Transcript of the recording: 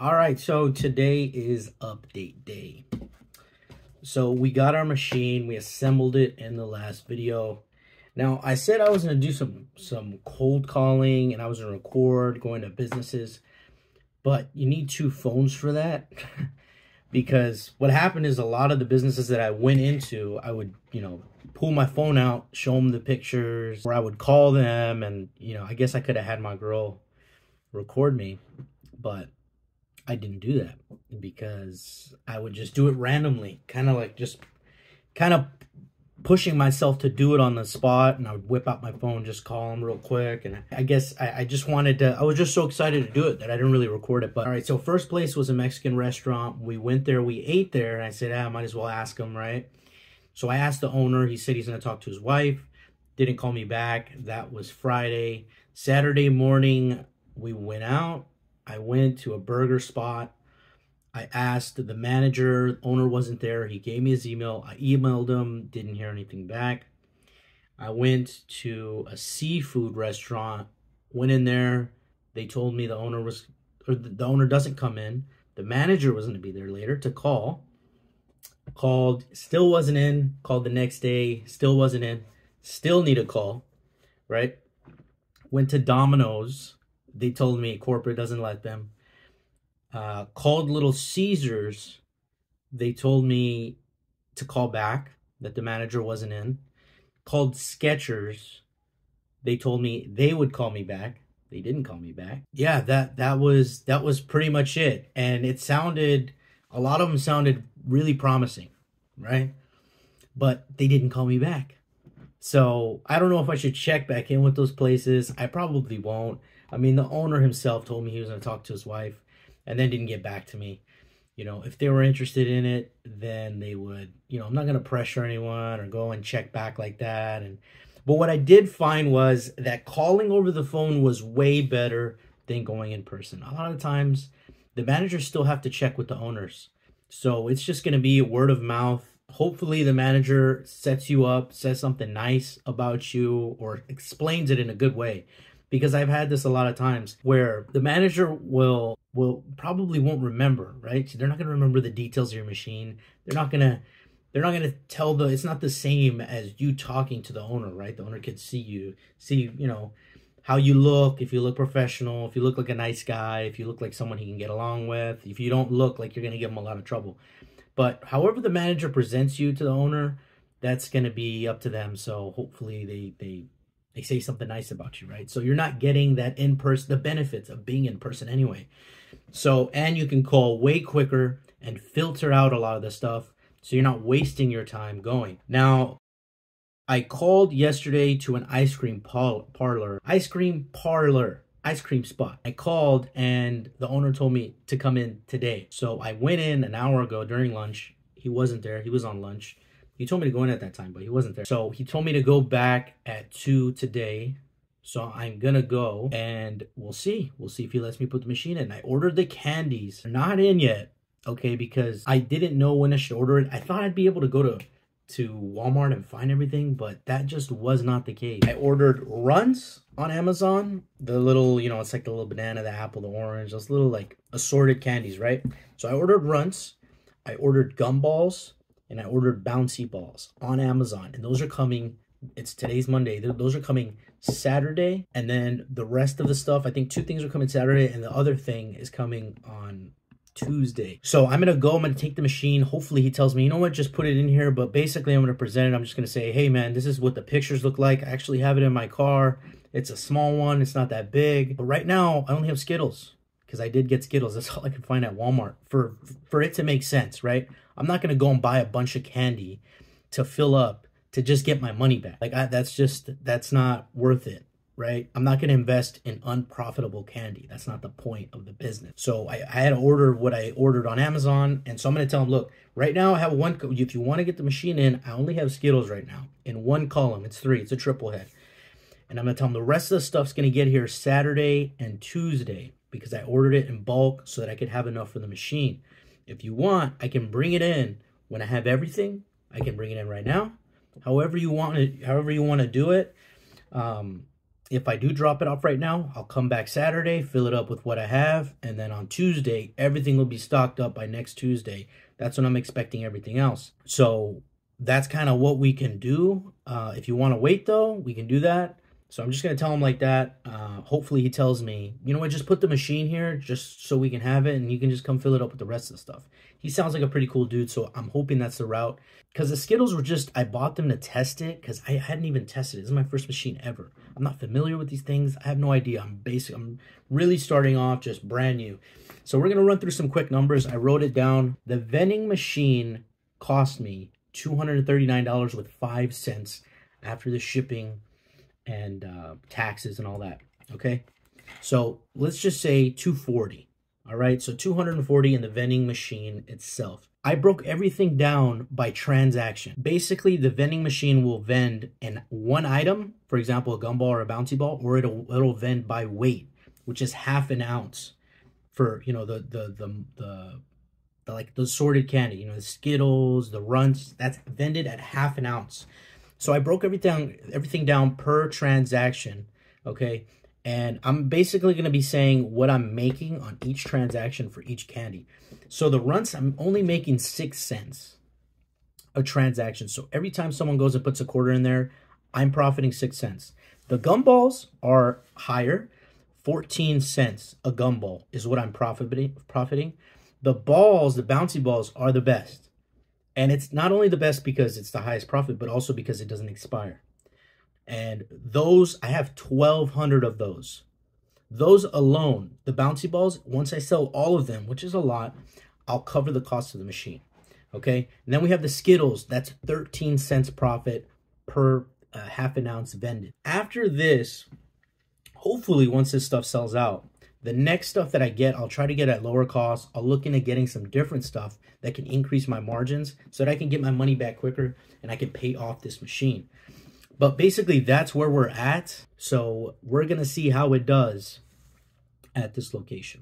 All right, so today is update day. So we got our machine, we assembled it in the last video. Now, I said I was going to do some cold calling and I was going to record going to businesses, but you need two phones for that. Because what happened is a lot of the businesses that I went into, I would, pull my phone out, show them the pictures, or I would call them, and, I guess I could have had my girl record me, but I didn't do that because I would just do it randomly, kind of pushing myself to do it on the spot, and I would whip out my phone, just call them real quick. And I guess I just wanted to, I was just so excited to do it that I didn't really record it. But all right, so first place was a Mexican restaurant. We went there, we ate there, and I said, I might as well ask him, right? So I asked the owner. He said he's going to talk to his wife. Didn't call me back. That was Friday. Saturday morning, we went out. I went to a burger spot. I asked the manager, the owner wasn't there. He gave me his email. I emailed him, didn't hear anything back. I went to a seafood restaurant, went in there. They told me the owner doesn't come in. The manager was going to be there later to call. Called, still wasn't in. Called the next day, still wasn't in. Still need a call, right? Went to Domino's. They told me corporate doesn't let them. Called Little Caesars. They told me to call back, that the manager wasn't in. Called Skechers. They told me they would call me back. They didn't call me back. Yeah, that was pretty much it. And a lot of them sounded really promising, right? But they didn't call me back. So I don't know if I should check back in with those places. I probably won't. I mean, the owner himself told me he was going to talk to his wife and then didn't get back to me. If they were interested in it, then they would, I'm not going to pressure anyone or go and check back like that. But what I did find was that calling over the phone was way better than going in person. A lot of times, the managers still have to check with the owners. So it's just going to be word of mouth. Hopefully the manager sets you up, says something nice about you, or explains it in a good way. Because I've had this a lot of times where the manager will probably won't remember, right? So they're not going to remember the details of your machine. They're not going to tell it's not the same as you talking to the owner, right? The owner could see how you look, if you look professional, if you look like a nice guy, if you look like someone he can get along with, if you don't look like you're going to give him a lot of trouble. But however the manager presents you to the owner, that's going to be up to them. So hopefully they say something nice about you, right? So you're not getting that in-person, the benefits of being in person anyway. So, and you can call way quicker and filter out a lot of the stuff so you're not wasting your time going. Now, I called yesterday to an ice cream spot. I called and the owner told me to come in today. So I went in an hour ago during lunch. He wasn't there. He was on lunch. He told me to go in at that time, but he wasn't there. So he told me to go back at 2 today. So I'm going to go and we'll see. We'll see if he lets me put the machine in. I ordered the candies. They're not in yet, okay, because I didn't know when I should order it. I thought I'd be able to go to Walmart and find everything, but that just was not the case. I ordered Runs on Amazon. The little, it's like the little banana, the apple, the orange, those little like assorted candies, right? So I ordered Runs. I ordered gumballs. And I ordered bouncy balls on Amazon. And those are coming, today's Monday. Those are coming Saturday. And then the rest of the stuff, I think 2 things are coming Saturday. And the other thing is coming on Tuesday. So I'm going to take the machine. Hopefully he tells me, you know what, just put it in here. But basically I'm going to present it. I'm just going to say, hey man, this is what the pictures look like. I actually have it in my car. It's a small one. It's not that big. But right now I only have Skittles. Because I did get Skittles. That's all I could find at Walmart for it to make sense, right? I'm not going to go and buy a bunch of candy to fill up to just get my money back. Like, that's not worth it, right? I'm not going to invest in unprofitable candy. That's not the point of the business. So I had to order what I ordered on Amazon. And so I'm going to tell them, look, right now I have if you want to get the machine in, I only have Skittles right now in one column. It's 3. It's a triple head. And I'm going to tell them the rest of the stuff's going to get here Saturday and Tuesday, because I ordered it in bulk so that I could have enough for the machine. If you want, I can bring it in when I have everything. I can bring it in right now. However you want to do it. if I do drop it off right now, I'll come back Saturday, fill it up with what I have, and then on Tuesday, everything will be stocked up by next Tuesday. That's when I'm expecting everything else. So that's kind of what we can do. If you want to wait, though, we can do that. So I'm just going to tell him like that. Hopefully he tells me, you know what, just put the machine here just so we can have it, and you can just come fill it up with the rest of the stuff. He sounds like a pretty cool dude, so I'm hoping that's the route. Because the Skittles were just, I bought them to test it because I hadn't even tested it. This is my first machine ever. I'm not familiar with these things. I have no idea. I'm really starting off just brand new. So we're going to run through some quick numbers. I wrote it down. The vending machine cost me $239 with 5 cents after the shipping and taxes and all that. Okay, so let's just say 240. All right, so 240 in the vending machine itself. I broke everything down by transaction. Basically, the vending machine will vend in one item, for example, a gumball or a bouncy ball, or it'll vend by weight, which is half an ounce for, you know, the like the sorted candy, you know, the Skittles, the Runts, that's vended at half an ounce. So I broke everything down per transaction, okay? And I'm basically going to be saying what I'm making on each transaction for each candy. So the Runts, I'm only making 6 cents a transaction. So every time someone goes and puts a quarter in there, I'm profiting 6 cents. The gumballs are higher. 14 cents a gumball is what I'm profiting. The balls, the bouncy balls, are the best. And it's not only the best because it's the highest profit, but also because it doesn't expire. And those, I have 1,200 of those. Those alone, the bouncy balls, once I sell all of them, which is a lot, I'll cover the cost of the machine. Okay? And then we have the Skittles. That's 13 cents profit per half an ounce vended. After this, hopefully once this stuff sells out, the next stuff that I get, I'll try to get at lower cost. I'll look into getting some different stuff that can increase my margins so that I can get my money back quicker and I can pay off this machine. But basically, that's where we're at. So we're going to see how it does at this location.